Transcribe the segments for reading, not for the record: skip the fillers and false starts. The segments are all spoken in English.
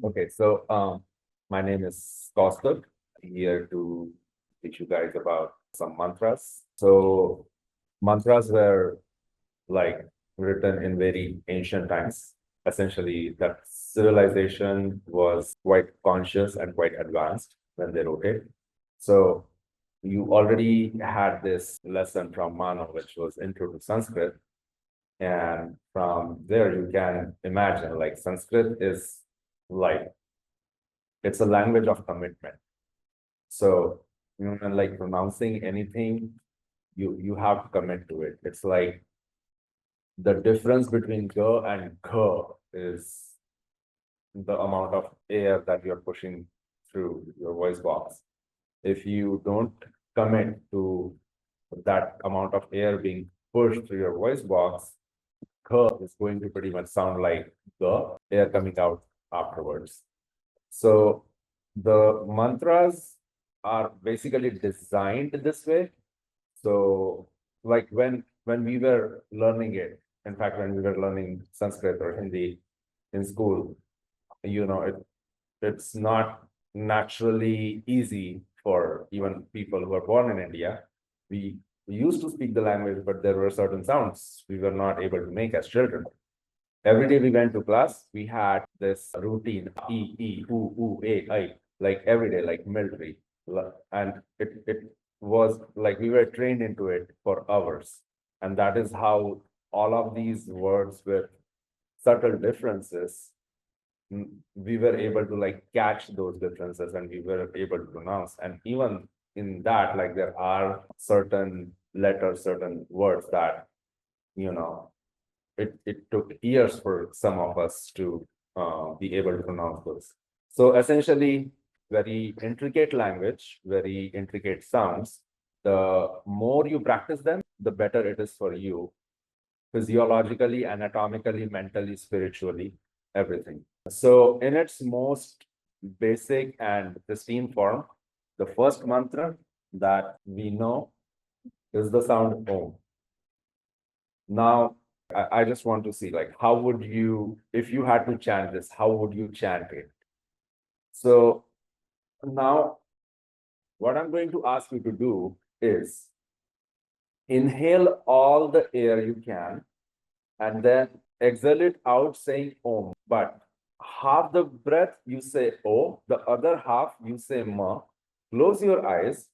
Okay, so my name is Kaustav. I'm here to teach you guys about some mantras. So mantras were like written in very ancient times. Essentially, that civilization was quite conscious and quite advanced when they wrote it. So you already had this lesson from Mano, which was intro to Sanskrit. And from there, you can imagine like Sanskrit is like it's a language of commitment. So, like pronouncing anything, you have to commit to it. It's like the difference between g and k is the amount of air that you're pushing through your voice box. If you don't commit to that amount of air being pushed through your voice box, k is going to pretty much sound like the air coming out afterwards. So the mantras are basically designed this way. So like when we were learning it, in fact, when we were learning Sanskrit or Hindi in school, it's not naturally easy for even people who are born in India. We used to speak the language, but there were certain sounds we were not able to make as children. Every day we went to class, we had this routine, like every day, like military. And it was like we were trained into it for hours. And that is how all of these words with subtle differences, we were able to like catch those differences and we were able to pronounce. And even in that, like there are certain letters, certain words that, it took years for some of us to be able to pronounce those. So essentially, very intricate language, very intricate sounds. The more you practice them, the better it is for you, physiologically, anatomically, mentally, spiritually, everything. So in its most basic and pristine form, the first mantra that we know is the sound Om. Now, I just want to see like how would you, if you had to chant this, how would you chant it? So now what I'm going to ask you to do is inhale all the air you can and then exhale it out saying Om. But half the breath you say O, the other half you say Ma. Close your eyes.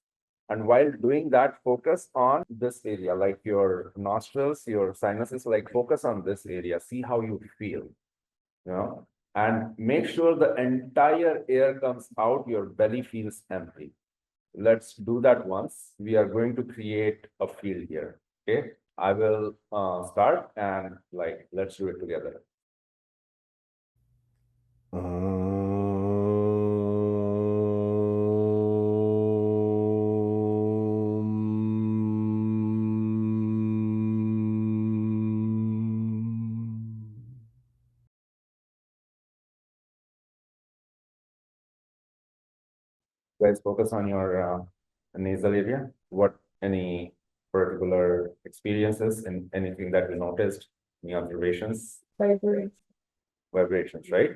And while doing that, focus on this area, like your nostrils, your sinuses, like focus on this area. See how you feel, and make sure the entire air comes out, your belly feels empty. Let's do that once. We are going to create a field here, okay? I will start and like, let's do it together. Guys, focus on your nasal area. What, any particular experiences and anything that you noticed, any observations? Vibrations, right?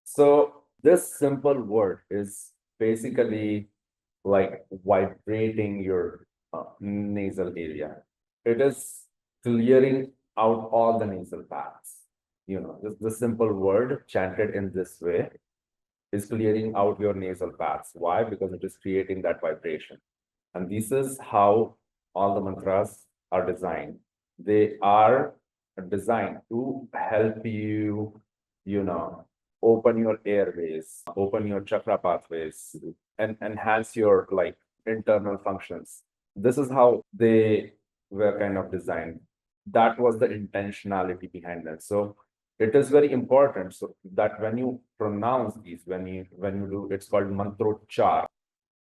So this simple word is basically like vibrating your nasal area. It is clearing out all the nasal paths. Just the simple word chanted in this way is clearing out your nasal paths. Why? Because it is creating that vibration. And this is how all the mantras are designed. They are designed to help you, open your airways, open your chakra pathways, and enhance your like internal functions. This is how they were kind of designed. That was the intentionality behind it. So it is very important so that when you pronounce these, when you do, it's called Mantrochchar.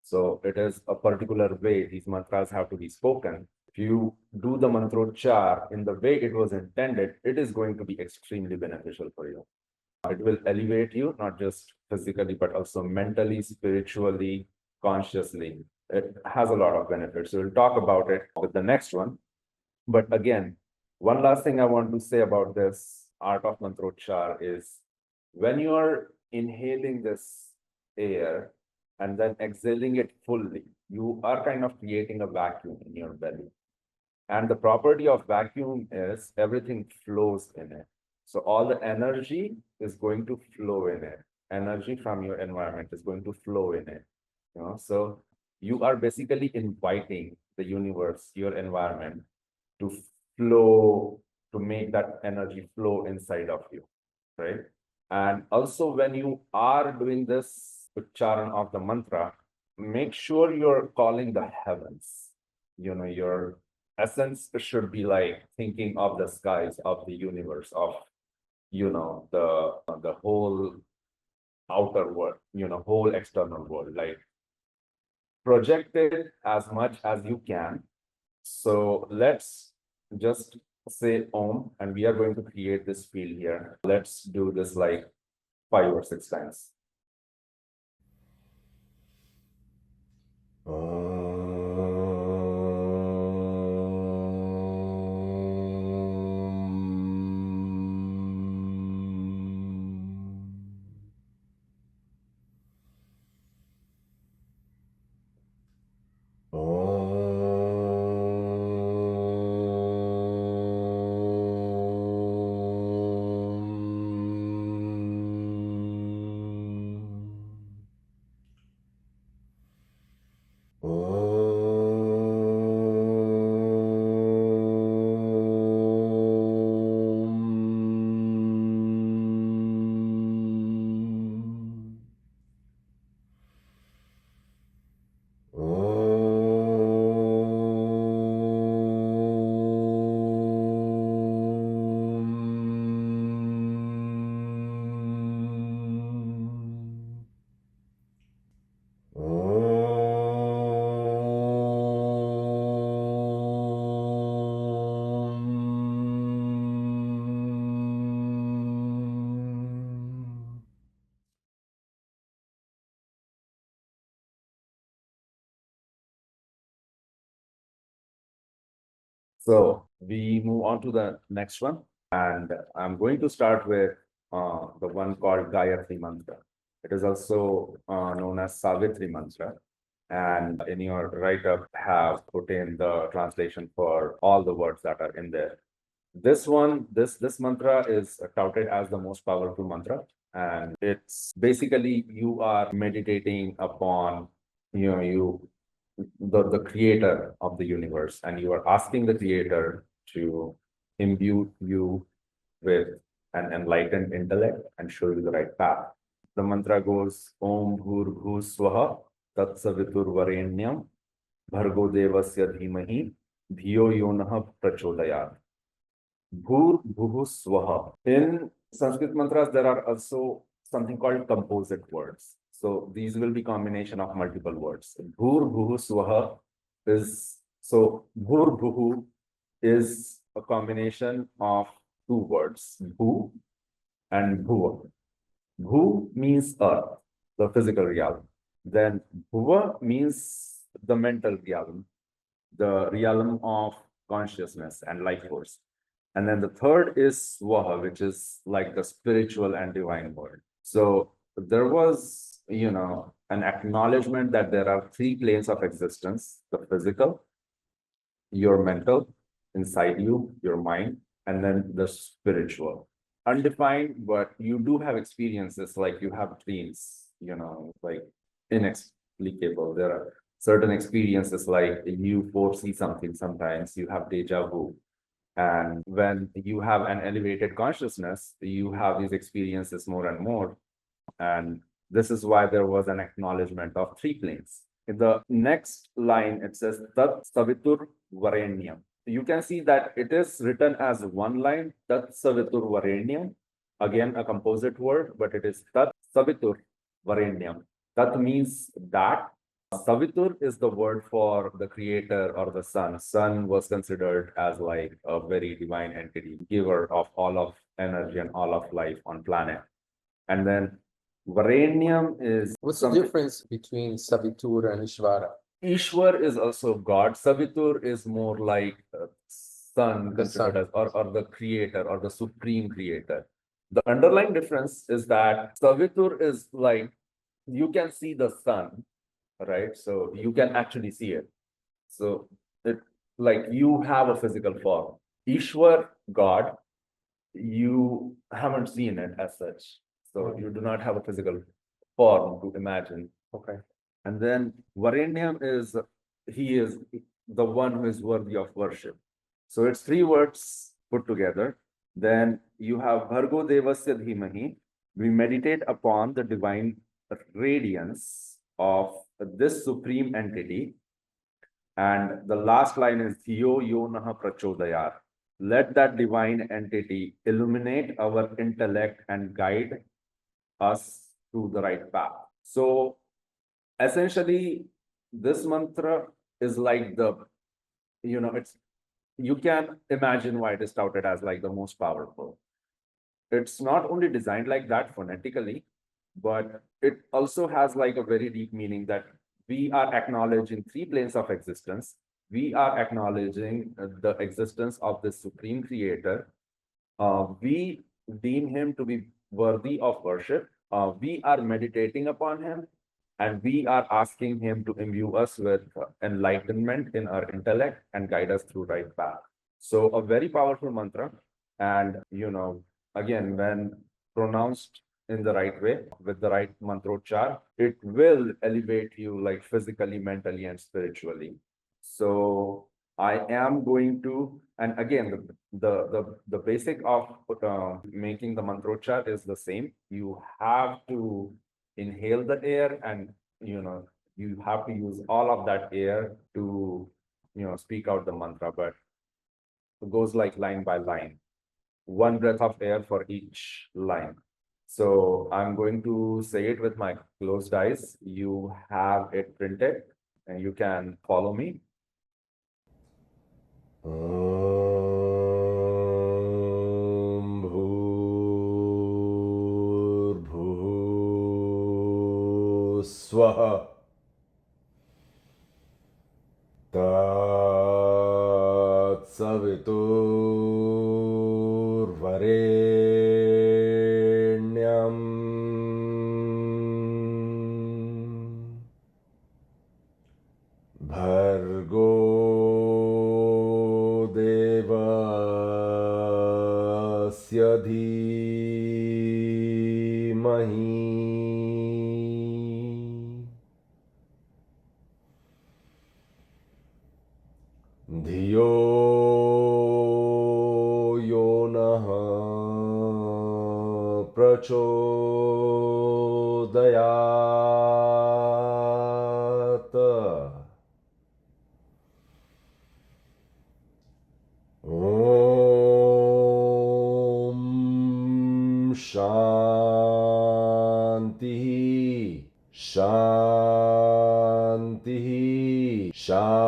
So it is a particular way these mantras have to be spoken. If you do the Mantrochchar in the way it was intended, it is going to be extremely beneficial for you. It will elevate you, not just physically, but also mentally, spiritually, consciously. It has a lot of benefits. So we'll talk about it with the next one. But again, one last thing I want to say about this art of Mantrochchar is when you are inhaling this air and then exhaling it fully, you are kind of creating a vacuum in your belly. And the property of vacuum is everything flows in it. So all the energy is going to flow in it. Energy from your environment is going to flow in it. So you are basically inviting the universe, your environment, to flow, to make that energy flow inside of you, right? And also, when you are doing this uchcharan of the mantra, make sure you're calling the heavens. Your essence should be like thinking of the skies, of the universe, of the whole outer world, whole external world, like project it as much as you can. So let's just say Om, and we are going to create this field here. Let's do this like 5 or 6 times. So we move on to the next one, and I'm going to start with the one called Gayatri Mantra. It is also known as Savitri Mantra. And in your write-up, have put in the translation for all the words that are in there. This one, this mantra is touted as the most powerful mantra, and it's basically you are meditating upon the creator of the universe, and you are asking the creator to imbue you with an enlightened intellect and show you the right path. The mantra goes Om Bhur Bhu Swaha Tat Savitur Varenyam Bhargo Devasya Dhimahi Dhiyo Yonah Prachodayat. Bhur Bhuhu Swaha. In Sanskrit mantras, there are also something called composite words. So these will be combination of multiple words. Bhur Bhuhu Swaha is, so Bhur Bhuhu is a combination of 2 words, Bhu and Bhuva. Bhu means earth, the physical realm. Then Bhuva means the mental realm, the realm of consciousness and life force. And then the third is Swaha, which is like the spiritual and divine world. So there was, an acknowledgement that there are 3 planes of existence: the physical, your mental, inside you, your mind, and then the spiritual. Undefined, but you do have experiences, like you have dreams, like inexplicable. There are certain experiences, like you foresee something sometimes, you have deja vu. And when you have an elevated consciousness, you have these experiences more and more. And this is why there was an acknowledgement of 3 planes. In the next line, it says Tat Savitur Varenyam. You can see that it is written as one line, Tat Savitur Varenyam. Again, a composite word, but it is Tat Savitur Varenyam. Tat means that. Savitur is the word for the creator or the sun. Sun was considered as like a very divine entity, giver of all of energy and all of life on planet. And then Varenyam is... What's the difference between Savitur and Ishvara? Ishwar is also God. Savitur is more like sun, considered as, or the creator or the supreme creator. The underlying difference is that Savitur is like, you can see the sun, right? So you can actually see it. So it like you have a physical form. Ishwar, God, you haven't seen it as such. So you do not have a physical form to imagine. Okay. And then Varenyam is, he is the one who is worthy of worship. So it's three words put together. Then you have Bhargo Devasya Dhimahi. We meditate upon the divine radiance of this supreme entity. And the last line is Dhiyo Yonaha Prachodayat. Let that divine entity illuminate our intellect and guide us to the right path. So essentially, this mantra is like the, it's, you can imagine why it is touted as like the most powerful. It's not only designed like that phonetically, but it also has like a very deep meaning that we are acknowledging three planes of existence. We are acknowledging the existence of the supreme creator. We deem him to be worthy of worship. We are meditating upon him, and we are asking him to imbue us with enlightenment in our intellect and guide us through right path. So a very powerful mantra. And, again, when pronounced in the right way, with the right mantrochchar, it will elevate you like physically, mentally, and spiritually. So I am going to, and again, the basic of making the mantrochchar is the same. You have to inhale the air, and you have to use all of that air to speak out the mantra, but it goes like line by line, one breath of air for each line. So I'm going to say it with my closed eyes. You have it printed and you can follow me. Om Bhur Swaha Tat Savitur Varenyam Bhargo Devasya Dhimahi Dhiyo Yonaha Prachodayat. Om Shanti Shanti Shanti.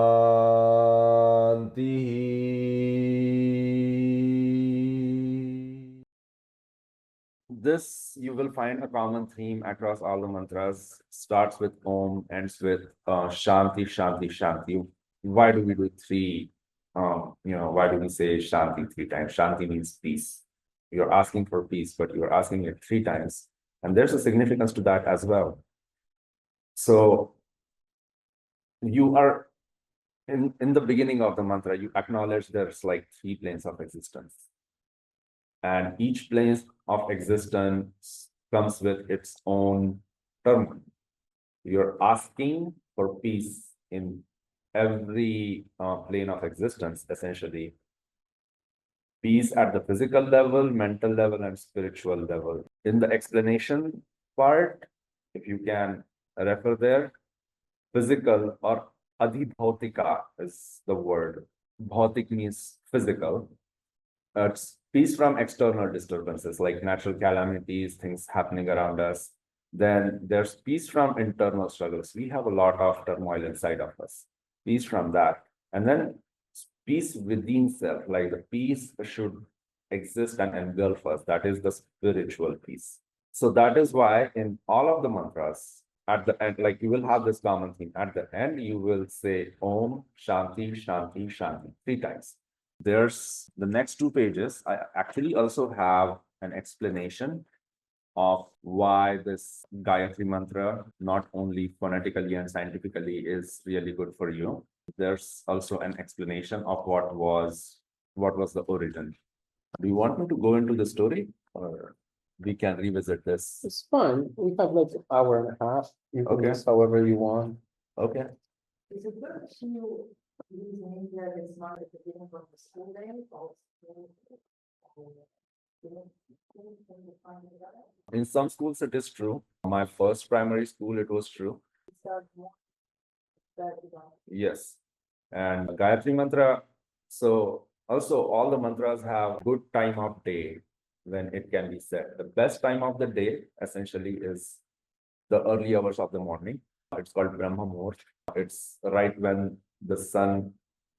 This you will find a common theme across all the mantras. Starts with Om, ends with Shanti, Shanti, Shanti. Why do we do three? Why do we say Shanti three times? Shanti means peace. You're asking for peace, but you're asking it three times. And there's a significance to that as well. So you are in the beginning of the mantra, you acknowledge there's like three planes of existence. And each plane of existence comes with its own term. You're asking for peace in every plane of existence, essentially. Peace at the physical level, mental level, and spiritual level. In the explanation part, if you can refer there, physical or adhibhautika is the word. Bhautik means physical. It's peace from external disturbances like natural calamities, things happening around us. Then there's peace from internal struggles. We have a lot of turmoil inside of us. Peace from that. And then peace within self, like the peace should exist and engulf us. That is the spiritual peace. So that is why in all of the mantras, at the end, like you will have this common theme. At the end, you will say Om, Shanti, Shanti, Shanti, three times. There's the next two pages. I actually also have an explanation of why this Gayatri Mantra, not only phonetically and scientifically, is really good for you. There's also an explanation of what was the origin. Do you want me to go into the story, or we can revisit this? It's fine. We have like an hour and a half. You can Okay. use however you want. Okay. Is it good to use an India that's not at the beginning of the school day or school? In some schools, it is true. My first primary school, it was true. Yes. And Gayatri Mantra, so also all the mantras have good time of day when it can be said. The best time of the day essentially is the early hours of the morning. It's called Brahma Muhurt. It's right when the sun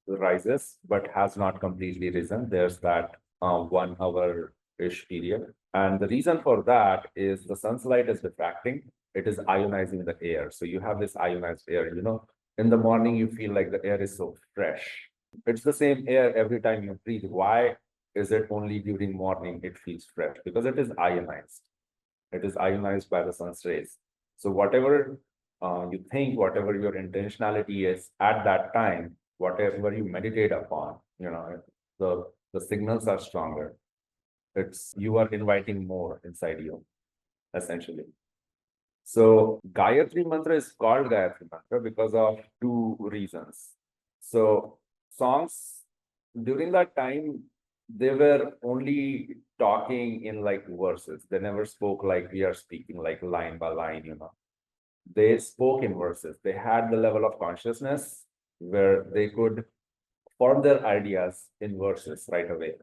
rises but has not completely risen. There's that 1 hour-ish period. And the reason for that is the sun's light is diffracting. It is ionizing the air. So you have this ionized air, in the morning, you feel like the air is so fresh. It's the same air every time you breathe. Why is it only during morning it feels fresh? Because it is ionized. It is ionized by the sun's rays. So whatever you think, whatever your intentionality is at that time, whatever you meditate upon, the signals are stronger. You are inviting more inside you, essentially. So Gayatri Mantra is called Gayatri Mantra because of 2 reasons. So songs during that time, they were only talking in like verses. They never spoke like we are speaking, like line by line. They spoke in verses. They had the level of consciousness where they could form their ideas in verses right away.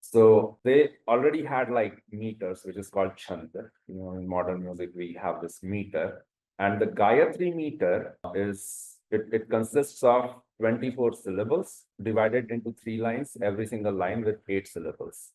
So they already had like meters, which is called Shantih. In modern music, we have this meter. And the Gayatri meter it consists of 24 syllables divided into 3 lines, every single line with 8 syllables.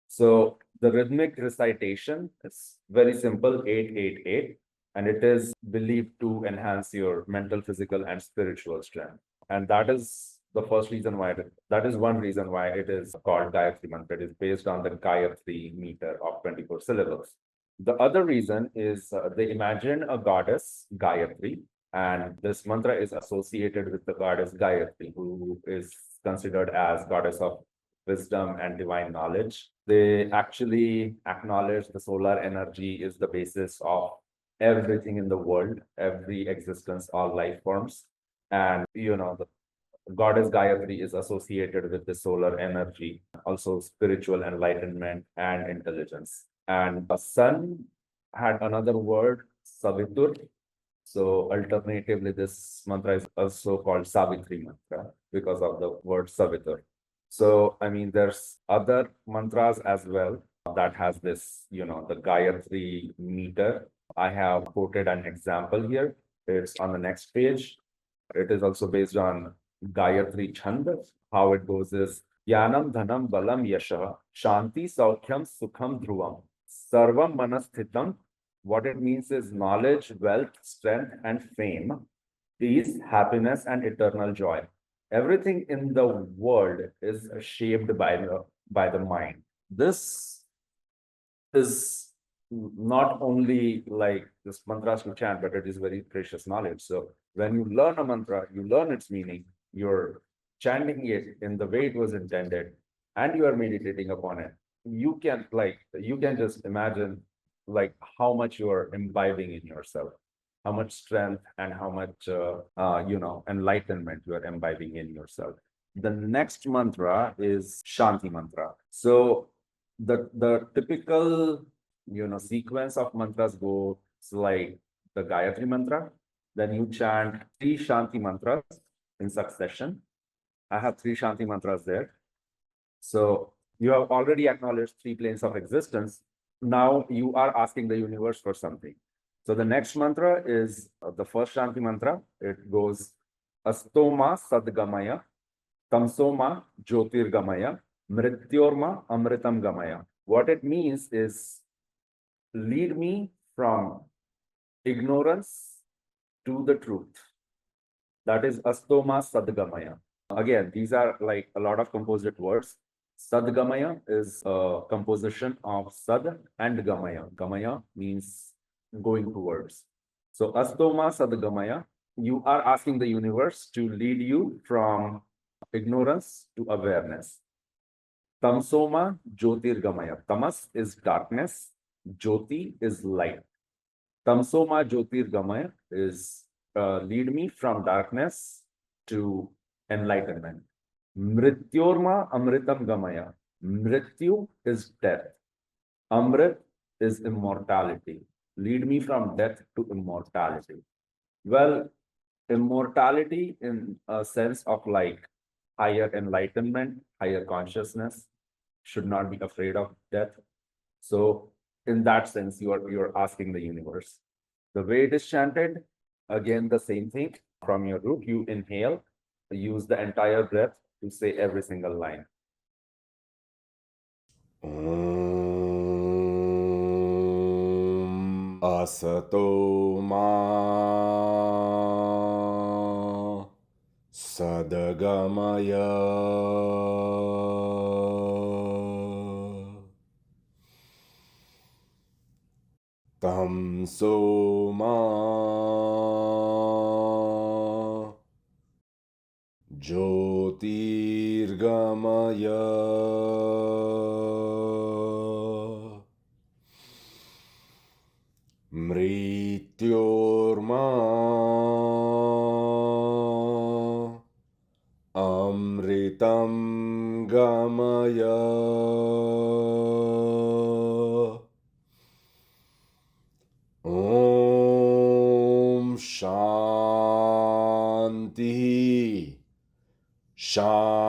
So the rhythmic recitation is very simple, 888, and it is believed to enhance your mental, physical, and spiritual strength. And that is the first reason why that is one reason why it is called Gayatri Mantra. It is based on the Gayatri meter of 24 syllables. The other reason is they imagine a goddess, Gayatri, and this mantra is associated with the goddess Gayatri, who is considered as goddess of wisdom and divine knowledge. They actually acknowledge the solar energy is the basis of everything in the world, every existence, all life forms. And, the goddess Gayatri is associated with the solar energy, also spiritual enlightenment and intelligence. And the sun had another word, Savitur. So alternatively, this mantra is also called Savitri mantra because of the word Savitur. So, I mean, there's other mantras as well that has this, the Gayatri meter. I have quoted an example here. It's on the next page. It is also based on Gayatri Chanda. How it goes is Jnanam Dhanam Balam Yasha Shanti Saukhyam Sukham Dhruvam Sarvam Manasthitam. What it means is knowledge, wealth, strength, and fame, peace, happiness, and eternal joy. Everything in the world is shaped by the mind. This is not only like this mantras to chant, but it is very precious knowledge. So when you learn a mantra, you learn its meaning, you're chanting it in the way it was intended, and you are meditating upon it. You can just imagine like how much you are imbibing in yourself, how much strength and how much enlightenment you are imbibing in yourself. The next mantra is Shanti Mantra. So the typical sequence of mantras goes like the Gayatri Mantra, then you chant 3 Shanti mantras in succession. I have 3 Shanti mantras there. So you have already acknowledged 3 planes of existence. Now you are asking the universe for something. So the next mantra is the first Shanti mantra. It goes Astoma Sadgamaya, Tamsoma Jyotirgamaya, Mrityorma Amritam Gamaya. What it means is lead me from ignorance to the truth. That is Astoma Sadgamaya. Again, these are like a lot of composite words. Sadgamaya is a composition of Sad and Gamaya. Gamaya means going towards. So Astoma Sadgamaya, you are asking the universe to lead you from ignorance to awareness. Tamsoma Jyotirgamaya. Tamas is darkness, Jyoti is light. Tamsoma Jyotirgamaya is lead me from darkness to enlightenment. Mrityorma Amritam Gamaya. Mrityu is death. Amrit is immortality. Lead me from death to immortality. Well, immortality in a sense of like higher enlightenment, higher consciousness, should not be afraid of death. So in that sense, you're asking the universe. The way it is chanted, again, the same thing. From your root, you inhale, use the entire breath to say every single line. Asato ma Sadagamaya Tamso ma Jyotirgamaya Mrityorma Amritam Gamaya Om Shanti Shanti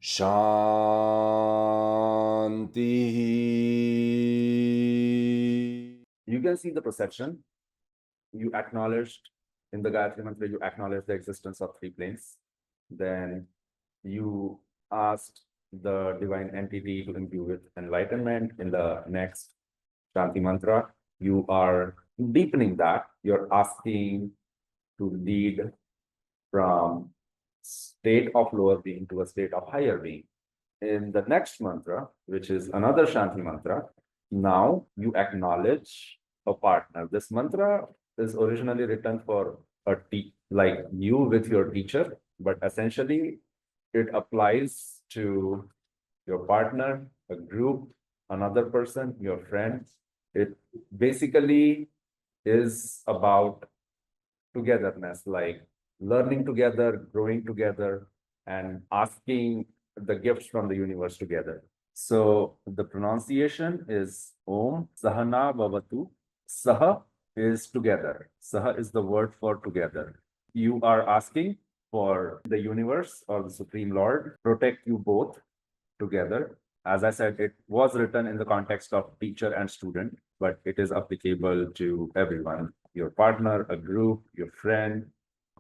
Shanti. You can see the perception. You acknowledged in the Gayatri Mantra, you acknowledge the existence of three planes. Then you asked the divine entity to imbue with enlightenment. In the next Shanti Mantra, you are deepening that. You're asking to lead from state of lower being to a state of higher being. In the next mantra, which is another Shanti Mantra, now you acknowledge a partner. This mantra is originally written for like you with your teacher, but essentially it applies to your partner, a group, another person, your friend. It basically is about togetherness, like learning together, growing together, and asking the gifts from the universe together. So the pronunciation is Om Sahana Bhavatu. Saha is together. Saha is the word for together. You are asking for the universe or the Supreme Lord protect you both together. As I said, it was written in the context of teacher and student, but it is applicable to everyone, your partner, a group, your friend,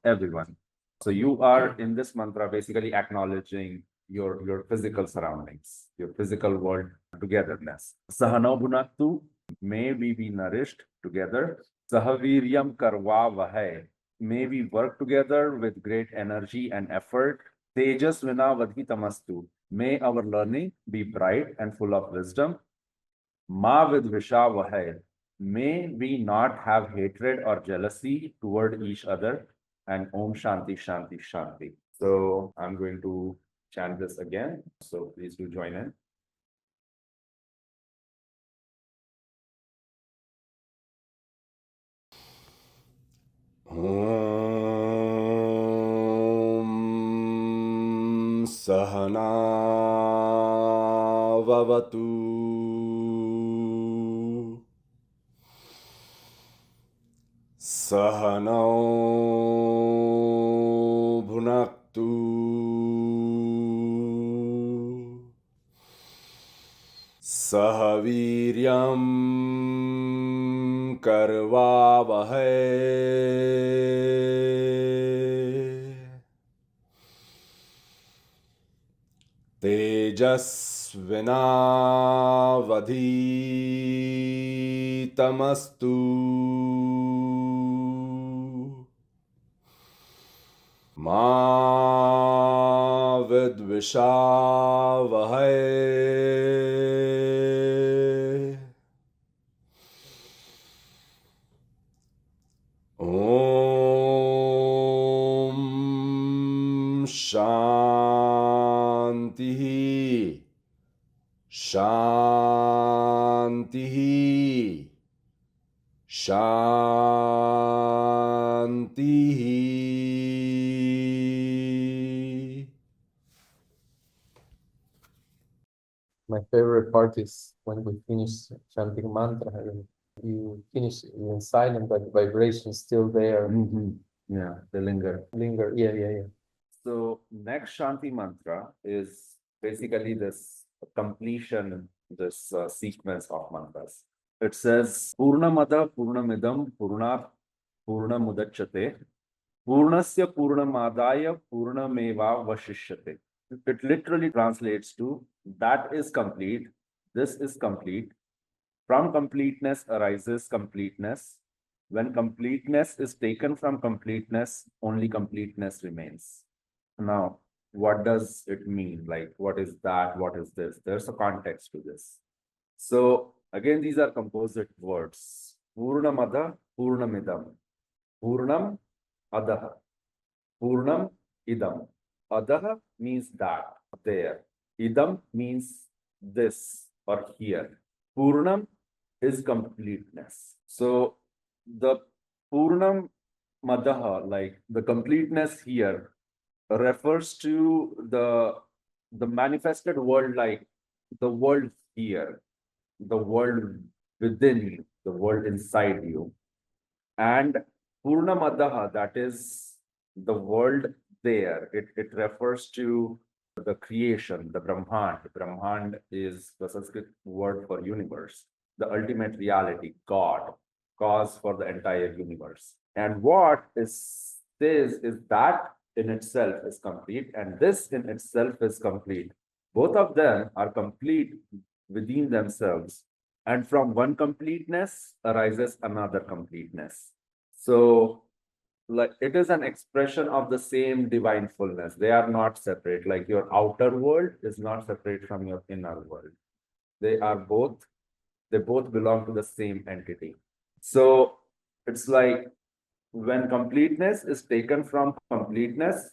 everyone. So you are in this mantra basically acknowledging your physical surroundings, your physical world togetherness. Sahano bhunaktu, may we be nourished together. Sahaviryam karva vahay, may we work together with great energy and effort. Tejas vina vadhitamastu, may our learning be bright and full of wisdom. Ma vidvisha vahay, may we not have hatred or jealousy toward each other. And Om Shanti Shanti Shanti. So I'm going to chant this again. So please do join in. Om Sahana Vavatu Sahano Bhunaktu Sahaviryam Karvavahay Tejasvinavadhitamastu Ma Vidvisha Vishavahay. Om Shanti. Shantih. Shantih. My favorite part is when we finish chanting mantra and you finish in silent, but vibration still there, Yeah, they linger. linger. Yeah. So next Shanti mantra is basically this completion, this sequence of mantras. It says Purnamada Purnamidam Purnat Purnamudachyate Purnasya Purnamadaya Purnameva Vashishyate. It literally translates to that is complete, this is complete. From completeness arises completeness. When completeness is taken from completeness, only completeness remains. Now, what does it mean? Like, what is that? What is this? There's a context to this. So, again, these are composite words. Purnamada, Purnamidam. Purnam, Adaha. Purnam, Idam. Adaha means that, there. Idam means this or here. Purnam is completeness. So, the Purnam Madaha, like the completeness here, refers to the manifested world, like the world here, the world within you, the world inside you. And Purnamadaha, that is the world there. It refers to the creation, the Brahmand. Brahmand is the Sanskrit word for universe, the ultimate reality, God, cause for the entire universe. And what is says is that in itself is complete, and this in itself is complete. Both of them are complete within themselves, and from one completeness arises another completeness. So, like it is an expression of the same divine fullness. They are not separate. Like your outer world is not separate from your inner world. They both belong to the same entity. So it's like when completeness is taken from completeness,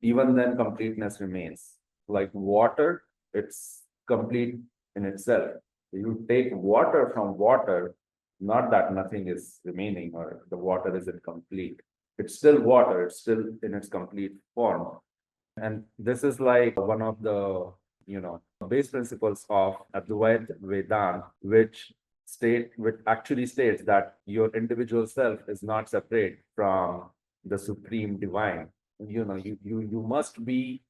even then completeness remains. Like water, it's complete in itself. You take water from water, not that nothing is remaining or the water is incomplete. It's still water, it's still in its complete form. And this is like one of the, base principles of Advaita Vedanta, which actually states that your individual self is not separate from the supreme divine. You must be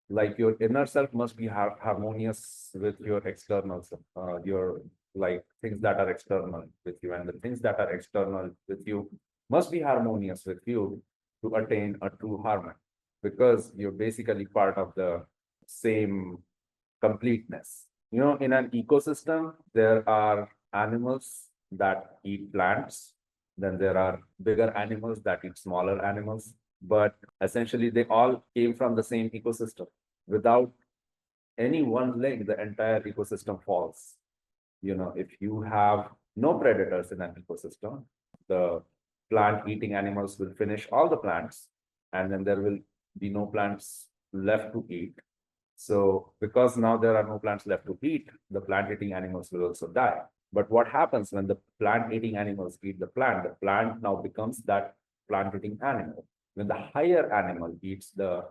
like your inner self must be harmonious with your external self, your like things that are external with you, and the things that are external with you must be harmonious with you to attain a true harmony, because you're basically part of the same completeness. In an ecosystem, there are animals that eat plants, then there are bigger animals that eat smaller animals, but essentially they all came from the same ecosystem. Without any one link, the entire ecosystem falls. If you have no predators in an ecosystem, the plant-eating animals will finish all the plants, and then there will be no plants left to eat. So because now there are no plants left to eat, the plant-eating animals will also die. But what happens when the plant-eating animals eat the plant now becomes that plant-eating animal. When the higher animal eats the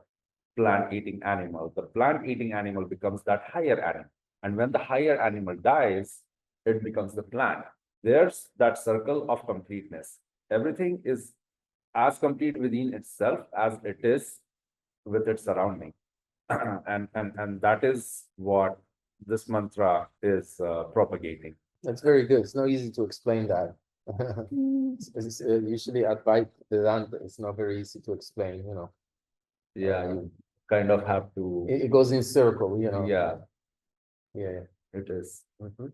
plant-eating animal, the plant-eating animal becomes that higher animal. And when the higher animal dies, it becomes the plant. There's that circle of completeness. Everything is as complete within itself as it is with its surrounding. and that is what this mantra is propagating. That's very good. It's not easy to explain that. Usually Advaita Vedanta is not very easy to explain, Yeah, you kind of have to. It goes in circle, Yeah, Yeah. it is. Mhm.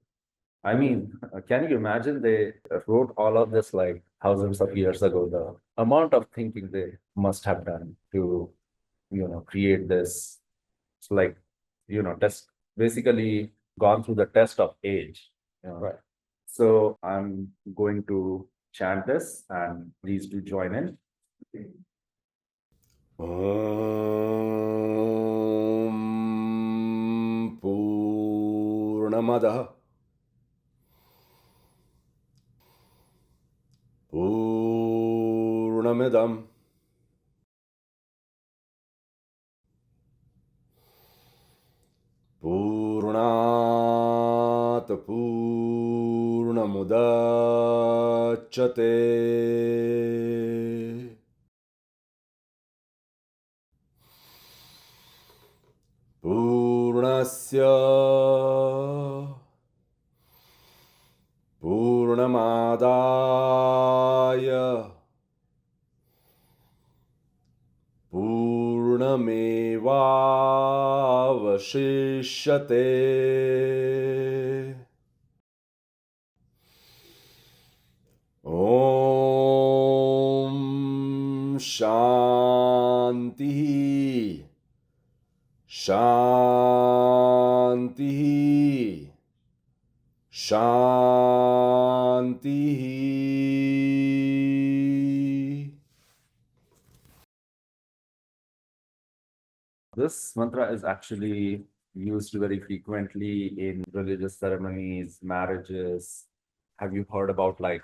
I mean, can you imagine they wrote all of this like thousands of years ago? The amount of thinking they must have done to, create this It's like, test basically gone through the test of age. Right. So I'm going to chant this, and please do join in. Om Purnamada Purnamidam Purnat Purnamudachyate Purnasya Purnamadaya Purnamevavashishyate Om Shanti Shantih Shantih. This mantra is actually used very frequently in religious ceremonies, marriages. Have you heard about like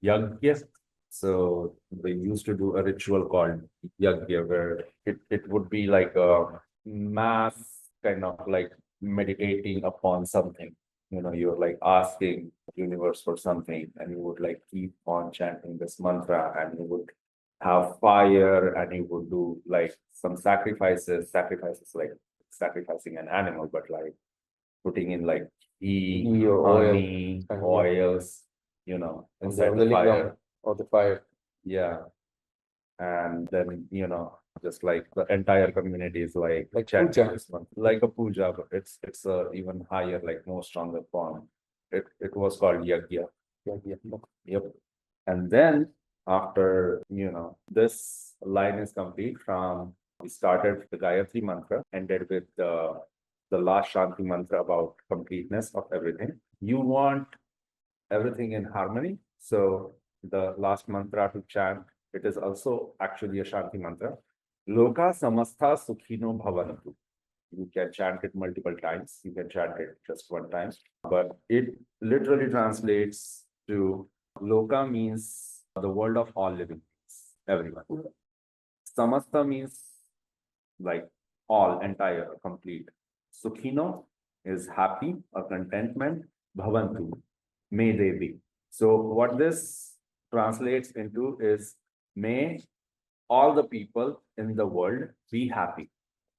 yajna? So they used to do a ritual called yajna, where it would be like a mass kind of like meditating upon something. You're like asking universe for something, and you would like keep on chanting this mantra, and you would have fire, and you would do like some sacrifices like sacrificing an animal, but like putting in like ghee, Ghee or oil, honey, and oils, on inside the the lingam fire. of the fire. Yeah. And then, just like the entire community is like chanting puja. this one, like a puja, but it's a even higher, like more stronger form. It was called yajna. Yep. And then after, this line is complete from, we started the Gayatri Mantra, ended with the last Shanti Mantra about completeness of everything. You want everything in harmony. So the last mantra to chant, it is also actually a Shanti Mantra. Loka samastha sukhino bhavantu. You can chant it multiple times. You can chant it just one time. But it literally translates to Loka means the world of all living beings, everyone. Samastha means like all, entire, complete. Sukhino is happy or contentment. Bhavantu, may they be. So what this translates into is, may all the people in the world be happy.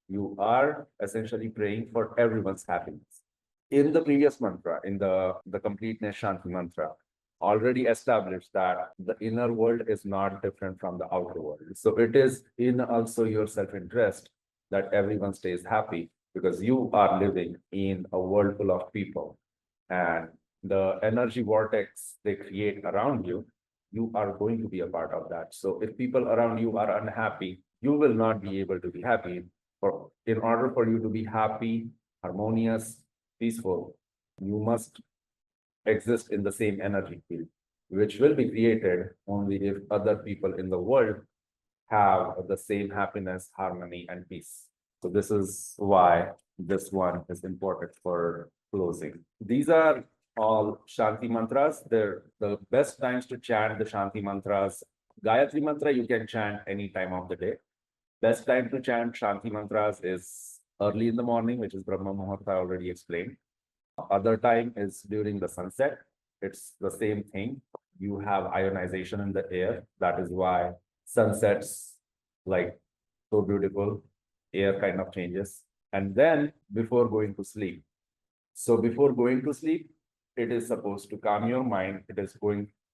You are essentially praying for everyone's happiness. In the previous mantra, in the completeness Shanti mantra, already established that the inner world is not different from the outer world. So it is in also your self-interest that everyone stays happy, because you are living in a world full of people, and the energy vortex they create around you, you are going to be a part of that. So if people around you are unhappy, you will not be able to be happy. In order for you to be happy, harmonious, peaceful, you must exist in the same energy field, which will be created only if other people in the world have the same happiness, harmony, and peace. So this is why this one is important for closing. These are all Shanti mantras. They're the best times to chant the Shanti mantras. Gayatri mantra you can chant any time of the day. Best time to chant Shanti mantras is early in the morning, which is Brahma Muhurt, I already explained. Other time is during the sunset. It's the same thing. You have ionization in the air. That is why sunsets like so beautiful. Air kind of changes. And then before going to sleep. So before going to sleep, it is supposed to calm your mind. It is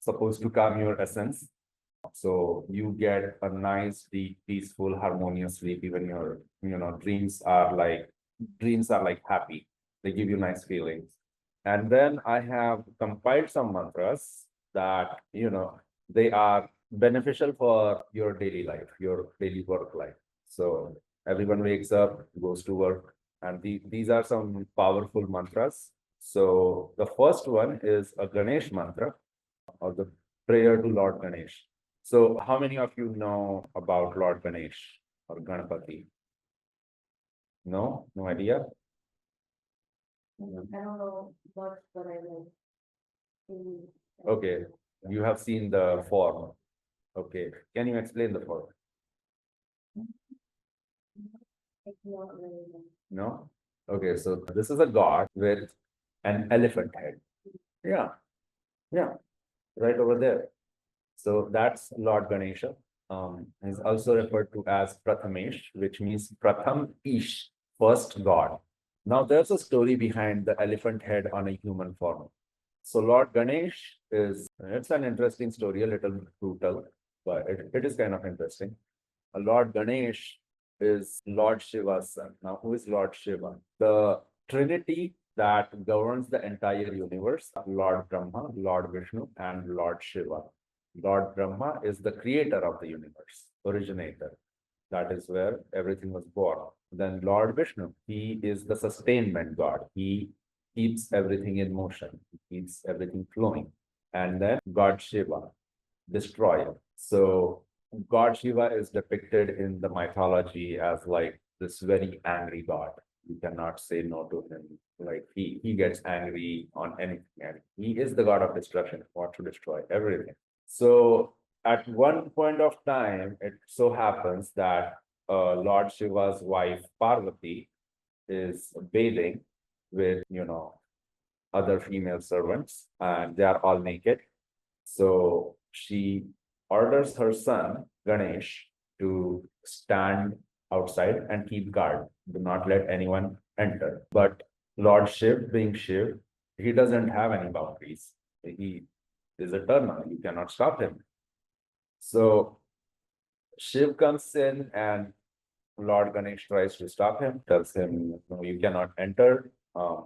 supposed to calm your essence. So you get a nice, deep, peaceful, harmonious sleep. Even your, dreams are like happy. They give you nice feelings. And then I have compiled some mantras that, they are beneficial for your daily life, your daily work life. So everyone wakes up, goes to work, And these are some powerful mantras. So the first one is a Ganesh mantra, or the prayer to Lord Ganesh. So how many of you know about Lord Ganesh or Ganapati? No? No idea? I don't know much, but I know. the- Okay, you have seen the form. Okay, can you explain the form? It's not really. No? Okay, so this is a god with an elephant head. Yeah, yeah, right over there. So that's Lord Ganesha. He's also referred to as Prathamesh, which means Pratham Ish, first god. Now there's a story behind the elephant head on a human form. So Lord Ganesh it's an interesting story, a little brutal, but it is kind of interesting. Lord Ganesh is Lord Shiva's son. Now, who is Lord Shiva? The trinity that governs the entire universe, Lord Brahma, Lord Vishnu, and Lord Shiva. Lord Brahma is the creator of the universe, originator. That is where everything was born. Then Lord Vishnu, he is the sustainment god. He keeps everything in motion, he keeps everything flowing. And then God Shiva, destroyer. So God Shiva is depicted in the mythology as like this very angry god. You cannot say no to him. Like he gets angry on anything, and he is the god of destruction, wants to destroy everything. So at one point of time, it so happens that Lord Shiva's wife Parvati is bathing with other female servants, and they are all naked. So she orders her son Ganesh to stand outside and keep guard. Do not let anyone enter. But Lord Shiv, being Shiv, he doesn't have any boundaries. He is eternal. You cannot stop him. So Shiv comes in and Lord Ganesh tries to stop him, tells him, no, you cannot enter.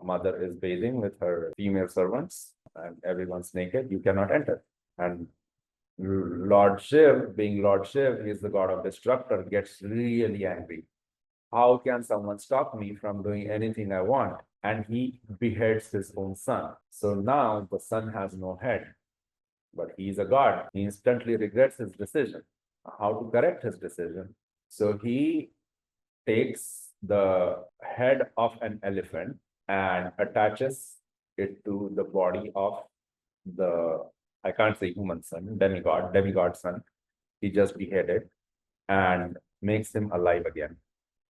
Mother is bathing with her female servants and everyone's naked. You cannot enter. And Lord Shiv, being Lord Shiv, he is the god of destructor, gets really angry. How can someone stop me from doing anything I want? And he beheads his own son. So now the son has no head, but he is a god. He instantly regrets his decision. How to correct his decision? So he takes the head of an elephant and attaches it to the body of the, I can't say human son, demigod son. He just beheaded and makes him alive again.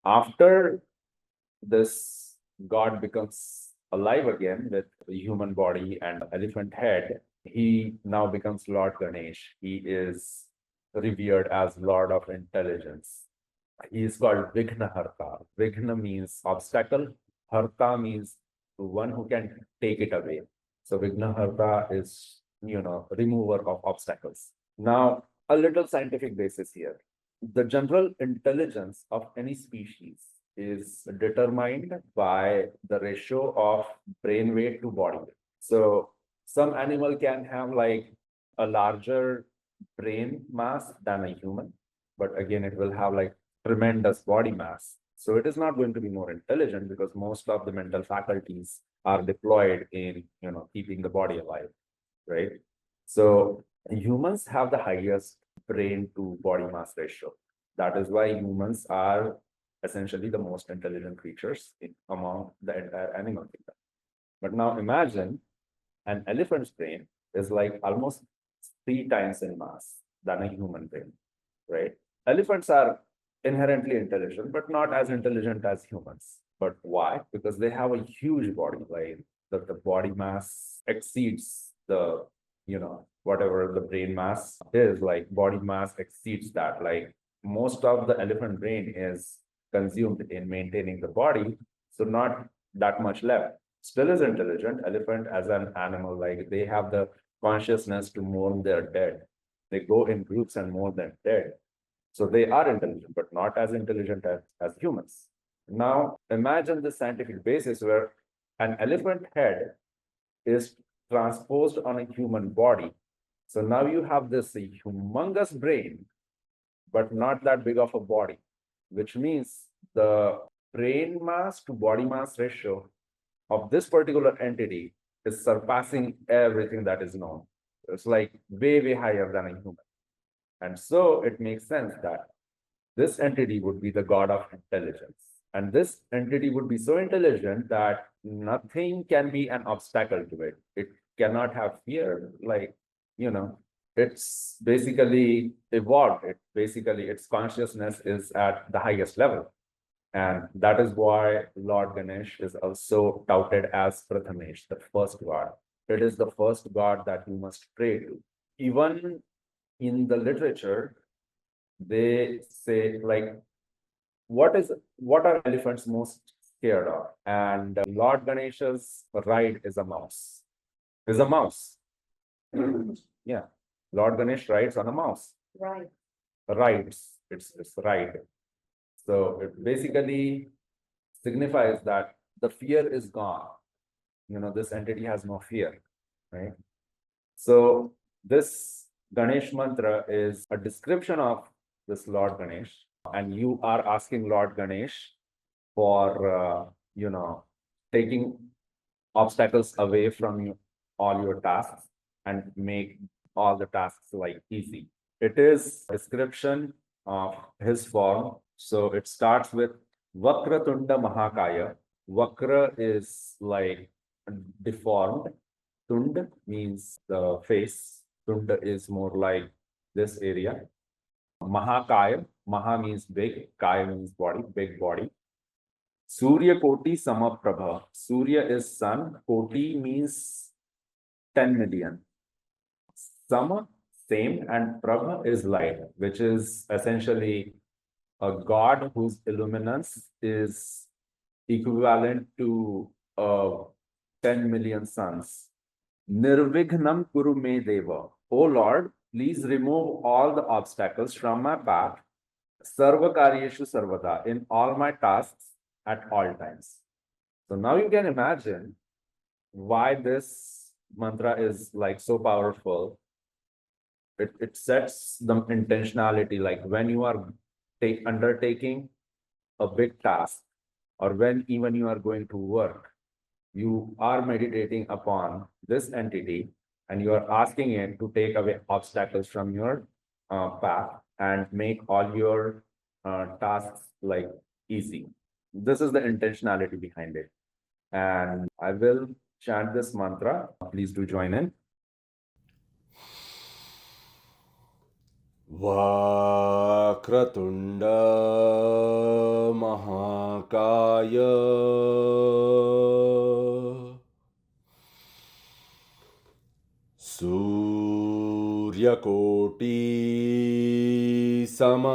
After this god becomes alive again with a human body and elephant head, he now becomes Lord Ganesh. He is revered as Lord of Intelligence. He is called Vignaharta. Vigna means obstacle. Harta means one who can take it away. So Vignaharta is, remover of obstacles. Now, a little scientific basis here. The general intelligence of any species is determined by the ratio of brain weight to body weight. So some animal can have like a larger brain mass than a human, but again, it will have like tremendous body mass. So it is not going to be more intelligent because most of the mental faculties are deployed in, keeping the body alive, right? So humans have the highest brain to body mass ratio. That is why humans are essentially the most intelligent creatures among the entire animal kingdom. But now imagine an elephant's brain is like almost 3 times in mass than a human brain, right? Elephants are inherently intelligent, but not as intelligent as humans. But why? Because they have a huge body, like the body mass exceeds the, whatever the brain mass is, like body mass exceeds that. Like most of the elephant brain is consumed in maintaining the body, so not that much left. Still is intelligent. Elephant as an animal, like they have the consciousness to mourn their dead. They go in groups and mourn their dead. So they are intelligent, but not as intelligent as humans. Now, imagine the scientific basis where an elephant head is transposed on a human body. So now you have this humongous brain, but not that big of a body, which means the brain mass to body mass ratio of this particular entity is surpassing everything that is known. It's like way, way higher than a human. And so it makes sense that this entity would be the god of intelligence. And this entity would be so intelligent that nothing can be an obstacle to it. It cannot have fear, like, it's basically evolved. It basically, its consciousness is at the highest level. And that is why Lord Ganesh is also touted as Prathamesh, the first god. It is the first god that you must pray to. Even in the literature, they say, like, what are elephants most scared of? And Lord Ganesha's ride is a mouse. Is a mouse. Yeah. Lord Ganesh rides on a mouse. Right. Rides. It's ride. So it basically signifies that the fear is gone. This entity has no fear, right? So this Ganesh mantra is a description of this Lord Ganesh, and you are asking Lord Ganesh for, taking obstacles away from you, all your tasks, and make all the tasks like easy. It is a description of his form. So it starts with Vakra Tunda Mahakaya. Vakra is like deformed. Tunda means the face. Tunda is more like this area. Mahakaya. Maha means big. Kaya means body, big body. Surya Koti Samaprabha. Surya is sun. Koti means 10 million. Sama, same, and Prabha is light, which is essentially a god whose illuminance is equivalent to 10 million suns. Nirvighnam kuru me deva. O Lord, please remove all the obstacles from my path. Sarva karyeshu sarvada, in all my tasks at all times. So now you can imagine why this mantra is like so powerful. It sets the intentionality, like when you are undertaking a big task, or when even you are going to work, you are meditating upon this entity and you are asking it to take away obstacles from your path and make all your tasks like easy. This is the intentionality behind it. And I will chant this mantra. Please do join in. Vakratunda Mahakaya Suryakoti Samaprabha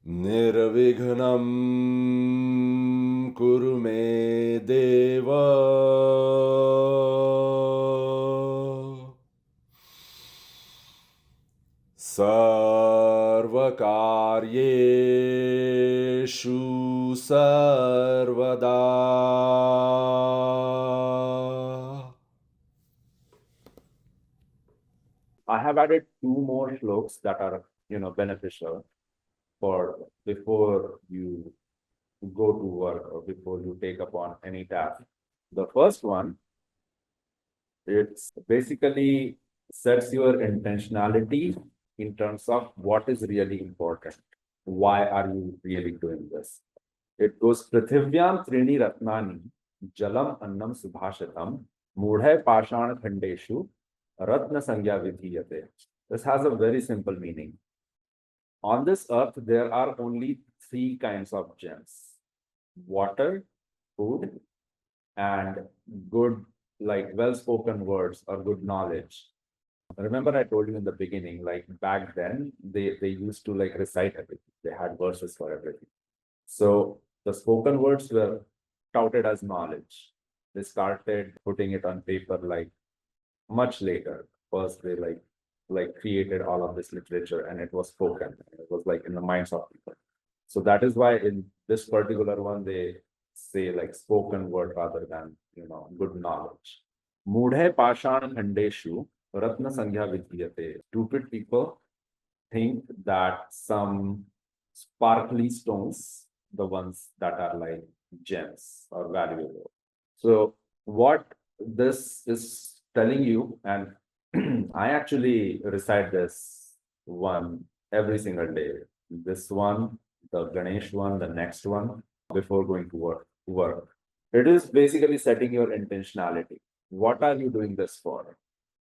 Nirvighnam kuru me deva sarvakaryeshu sarvada. I have added two more shloks that are, beneficial for before you go to work or before you take upon any task. The first one, it's basically sets your intentionality in terms of what is really important. Why are you really doing this? It goes Prithivyam Trini Ratnani Jalam Annam Subhashatam Mudhay Pashan Khandeshu Ratna Sangya Vidhiyate. This has a very simple meaning. On this earth, there are only three kinds of gems: water, food, and good, like well-spoken words or good knowledge. Remember, I told you in the beginning, like back then, they used to like recite everything. They had verses for everything. So the spoken words were touted as knowledge. They started putting it on paper like much later. First, they like created all of this literature and it was spoken. It was like in the minds of people. So that is why in this particular one, they say like spoken word rather than, good knowledge. Mudhe Pashan Khandeshu. Ratna Sangya Vidhyate. Stupid people think that some sparkly stones, the ones that are like gems or valuable. So what this is telling you, and I actually recite this one every single day. This one, the Ganesh one, the next one, before going to work. It is basically setting your intentionality. What are you doing this for?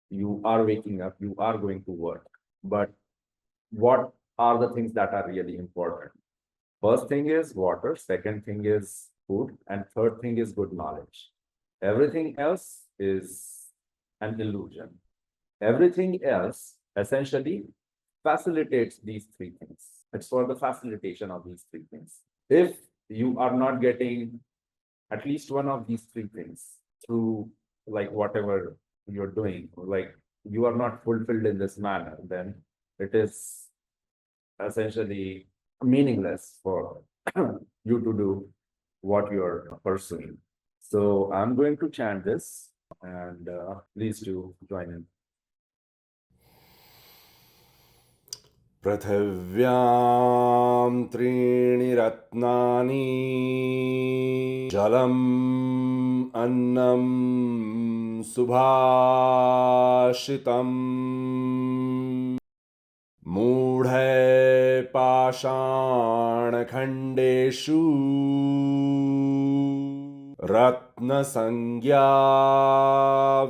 You are waking up, you are going to work, but what are the things that are really important? First thing is water, second thing is food, and third thing is good knowledge. Everything else is an illusion. Everything else essentially facilitates these three things. It's for the facilitation of these three things. If you are not getting at least one of these three things through like whatever you're doing, like you are not fulfilled in this manner, then it is essentially meaningless for you to do what you're pursuing. So I'm going to chant this, and please do join in. पृथिव्यां त्रीणि रत्नानि जलम् अन्नं सुभाषितम् मूढै पाषाणखण्डेषु रत्नसंज्ञा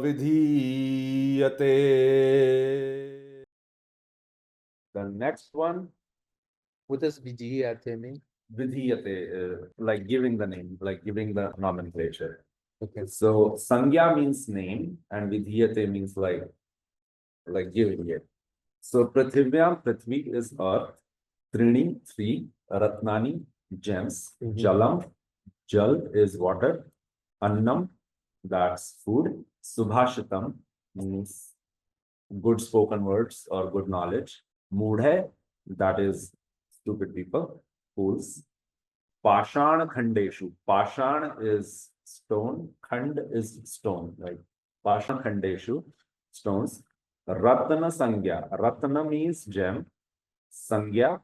विधीयते. The next one, What does vidhyate mean? vidhiyate, like giving the name, like giving the nomenclature. Okay. So sangya means name, and vidhiyate means like giving it. So Prithivyam, Prithvi is earth, Trini, three, Ratnani, gems, Mhm. Jalam, Jal is water, Annam, that's food, Subhashitam means good spoken words or good knowledge, Mudhe, that is stupid people, fools, Pashan Khandeshu, Pashan is stone, Khand is stone, like Pashan Khandeshu, stones, Ratna Sangya. Ratna means gem. Sangya,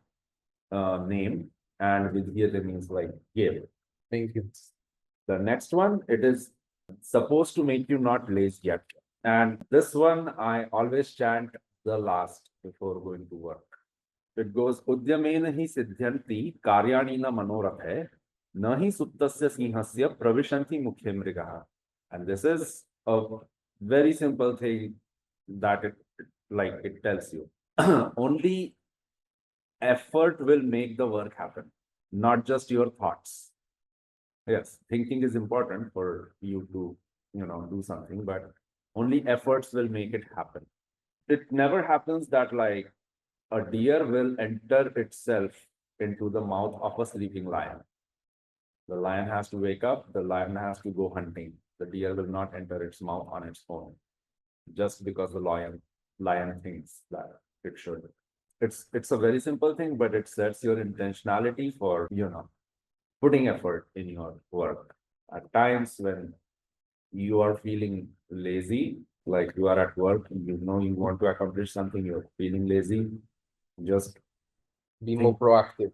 name. And Vidhyate means like give. Thank you. The next one, it is supposed to make you not lazy yet. And this one, I always chant the last before going to work. It goes, Udyamena hi siddhyanti karyani na manorathe nahi suptasya sinhasya pravishanti mukhye mrigaha. And this is a very simple thing that it tells you. Only effort will make the work happen, not just your thoughts. Yes, thinking is important for you to, do something, but only efforts will make it happen. It never happens that like a deer will enter itself into the mouth of a sleeping lion. The lion has to wake up, the lion has to go hunting. The deer will not enter its mouth on its own, just because the lion thinks that it should. It's a very simple thing, but it sets your intentionality for, putting effort in your work. At times when you are feeling lazy, like you are at work, you want to accomplish something, you're feeling lazy, just Be more proactive.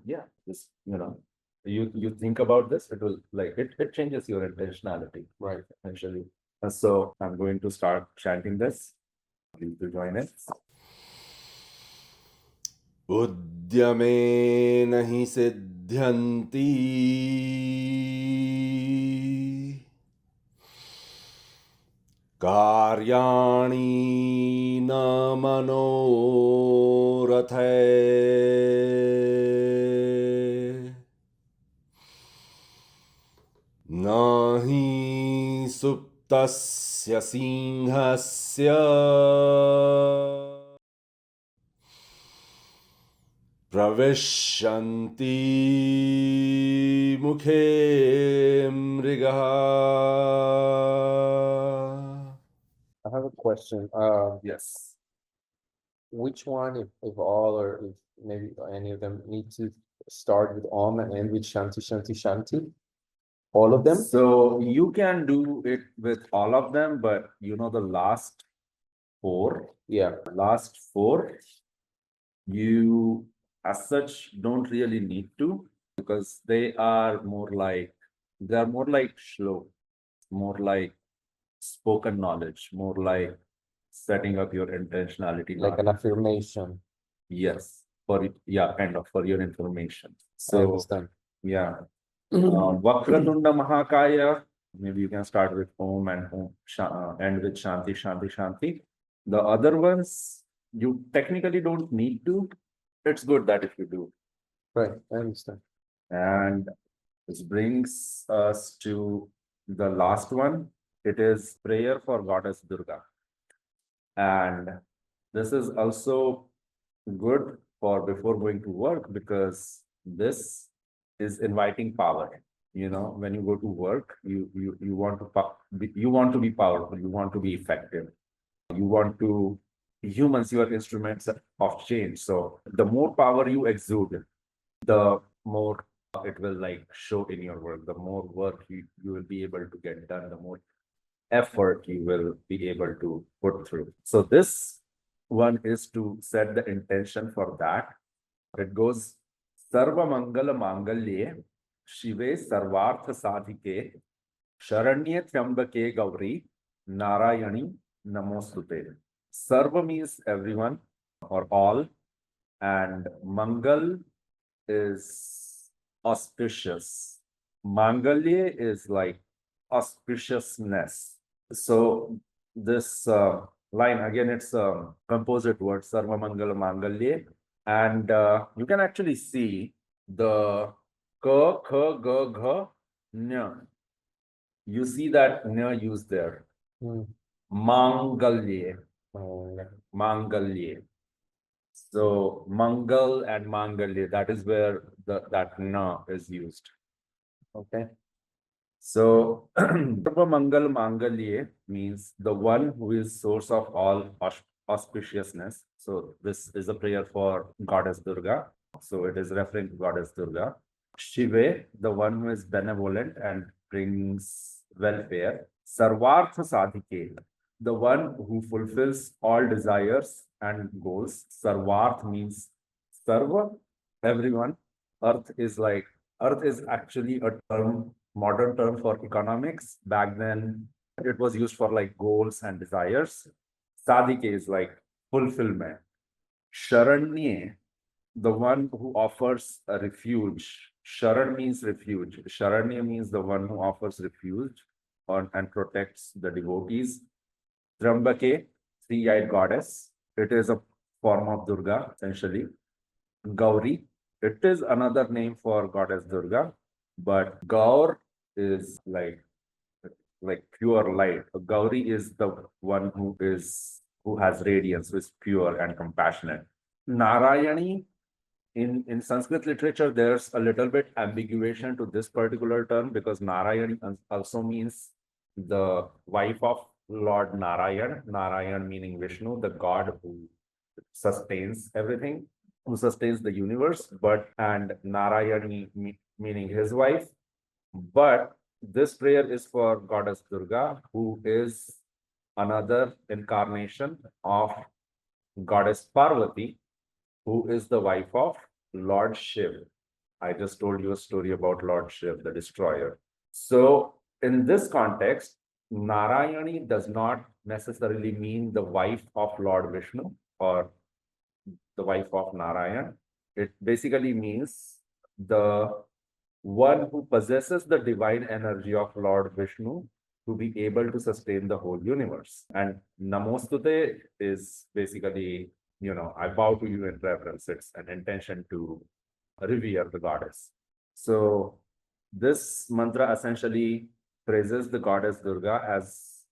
yeah, just you think about this, it will it changes your intentionality, Right. essentially. So I'm going to start chanting this. Please do join it. उद्यमेन हि सिद्ध्यन्ति कार्याणि न मनोरथे न हि सुप्तस्य सिंहस्य प्रविशन्ति मुखे मृगः. I have a question. Yes. Which one, if all, or if maybe any of them, need to start with Om and end with Shanti, Shanti, Shanti? All of them? So you can do it with all of them, but the last 4. Yeah. Last 4, you as such don't really need to, because they are more like Shlok, more like spoken knowledge, more like setting up your intentionality. Like an affirmation. Yes, kind of for your information. I So understand. yeah. Vakratunda Mahakaya, maybe you can start with Om and end with Shanti, Shanti, Shanti. The other ones, you technically don't need to. It's good that if you do. Right, I understand. And this brings us to the last one. It is prayer for Goddess Durga. And this is also good for before going to work, because this is inviting power. You know, when you go to work, you want to be powerful, you want to be effective, you want to humans, your instruments of change. So the more power you exude, the more it will like show in your work. The more work you will be able to get done, the more effort you will be able to put through. So this one is to set the intention for that. It goes Sarva Mangala Mangalye Shive Sarvartha Sadhike Sharanye Tyambake Gauri Narayani Namostute. Sarva means everyone or all, and Mangal is auspicious. Mangalye is like auspiciousness. So this line, again, it's a composite word, Sarva Mangala Mangalye. And you can actually see the ka, kha, ga, gha, nya. You see that nya used there. Mangalye. Mangalye. So Mangal and Mangalye, that is where that na is used. Okay. So Sarva Mangal Mangalye means the one who is source of all auspiciousness. So this is a prayer for Goddess Durga. So it is referring to Goddess Durga. Shive, the one who is benevolent and brings welfare. Sarvartha Sadhike, the one who fulfills all desires and goals. Sarvarth means Sarva, everyone. Earth is actually a term, modern term for economics. Back then, it was used for like goals and desires. Sadhike is like fulfillment. Sharanye, the one who offers a refuge. Sharan means refuge. Sharanya means the one who offers refuge and protects the devotees. Trambake, three-eyed goddess. It is a form of Durga, essentially. Gauri, it is another name for Goddess Durga, but Gaur is like pure light. Gauri is the one who has radiance, who is pure and compassionate. Narayani, in Sanskrit literature, there's a little bit ambiguation to this particular term, because Narayani also means the wife of Lord Narayan. Narayan meaning Vishnu, the god who sustains everything, who sustains the universe, and Narayani meaning his wife. But this prayer is for Goddess Durga, who is another incarnation of Goddess Parvati, who is the wife of Lord Shiv. I just told you a story about Lord Shiv, the destroyer. So in this context, Narayani does not necessarily mean the wife of Lord Vishnu or the wife of Narayan. It basically means the one who possesses the divine energy of Lord Vishnu to be able to sustain the whole universe. And Namostute is basically, I bow to you in reverence. It's an intention to revere the goddess. So this mantra essentially praises the goddess Durga as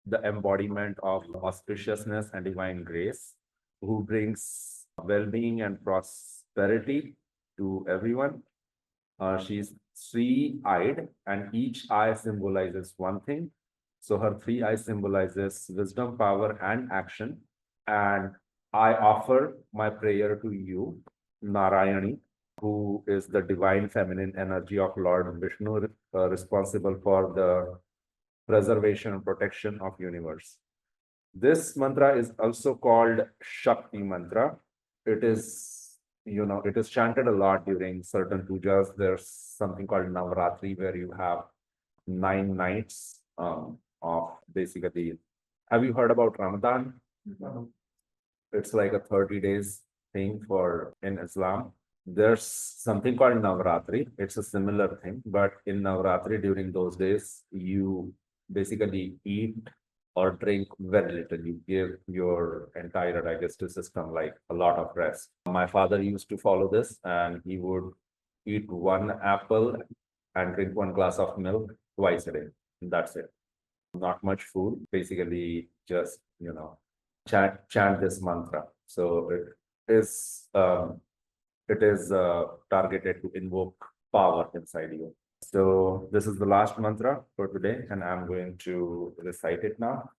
the embodiment of auspiciousness and divine grace, who brings well-being and prosperity to everyone. She's three-eyed, and each eye symbolizes one thing. So her three eyes symbolizes wisdom, power, and action. And I offer my prayer to you, Narayani, who is the divine feminine energy of Lord Vishnu, responsible for the preservation and protection of universe. This mantra is also called Shakti Mantra. It is, it is chanted a lot during certain pujas. There's something called Navratri where you have 9 nights of basically. Have you heard about Ramadan? It's like a 30 days thing for in Islam. There's something called Navratri. It's a similar thing, but in Navratri during those days, you basically eat or drink very little. You give your entire digestive system like a lot of rest. My father used to follow this, and he would eat 1 apple and drink 1 glass of milk twice a day. That's it. Not much food. Basically, just chant this mantra. So it is targeted to invoke power inside you. So this is the last mantra for today, and I'm going to recite it now.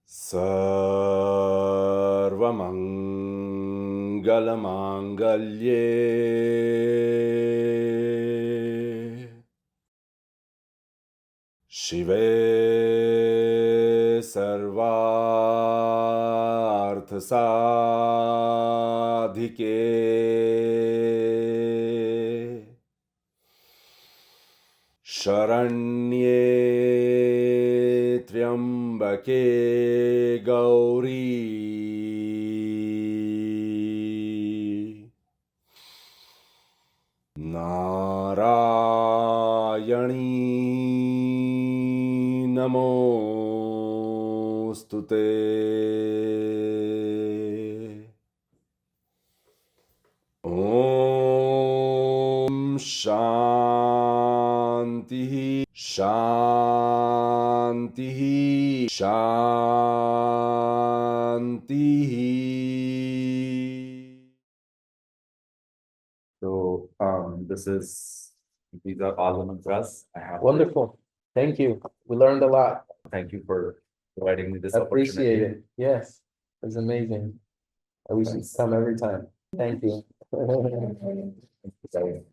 Sarvamangalamangalye Shive Sarvarthasadhike Sharanye Triambake Gauri Narayani Namostute Om Shanti Shanti Shanti. So these are all the mantras I have. Wonderful. Thank you. We learned a lot. Thank you for providing me this Appreciate opportunity. it. Yes, it's amazing. I wish you'd come every time. Thank you. Thank you.